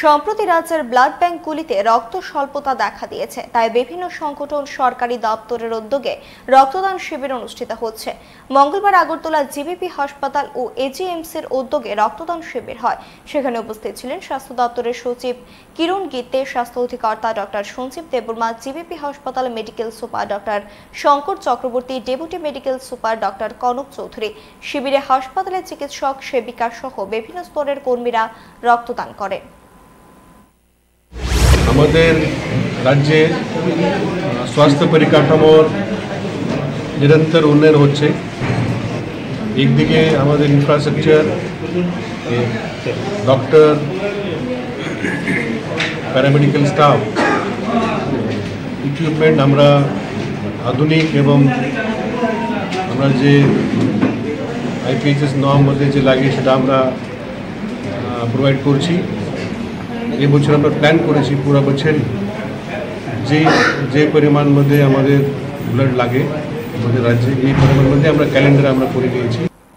সম্প্রতি রাজ্যের ব্লাড ব্যাংকগুলিতে রক্ত স্বল্পতা দেখা দিয়েছে, তাই বিভিন্ন সংগঠন সরকারি দপ্তরের উদ্যোগে রক্তদান শিবির অনুষ্ঠিত হচ্ছে। মঙ্গলবার আগরতলা জিবিপি হাসপাতাল ও এজিএমসির উদ্যোগে রক্তদান শিবির হয়। সেখানে উপস্থিত ছিলেন স্বাস্থ্য দপ্তরের সচিব কিরণ গীতে, স্বাস্থ্য অধিকর্তা ডক্টর সঞ্জীব দেববর্মা, জিবিপি হাসপাতাল medical super doctor Shankar Chakraborty, deputy medical super doctor Kanak Chowdhury. শিবিরে হাসপাতালের চিকিৎসক, সেবিকা সহ বিভিন্ন স্তরের কর্মীরা রক্তদান করেন। আমাদের রাজ্যে স্বাস্থ্য পরিকাঠামোর নিরন্তর উন্নয়ন হচ্ছে। একদিকে আমাদের infrastructure, doctor, paramedical staff, equipment আমরা আধুনিক এবং আমরা যে আইপিএইচএস নর্ম মধ্যে যে লাগে সেটা আমরা প্রোভাইড করছি। এই বছর আমরা প্ল্যান করেছি পুরো বছরই যে পরিমাণ মধ্যে আমাদের ব্লাড লাগে আমাদের রাজ্যে, এই পরিমাণ মধ্যে আমরা ক্যালেন্ডারে আমরা করে নিয়েছি।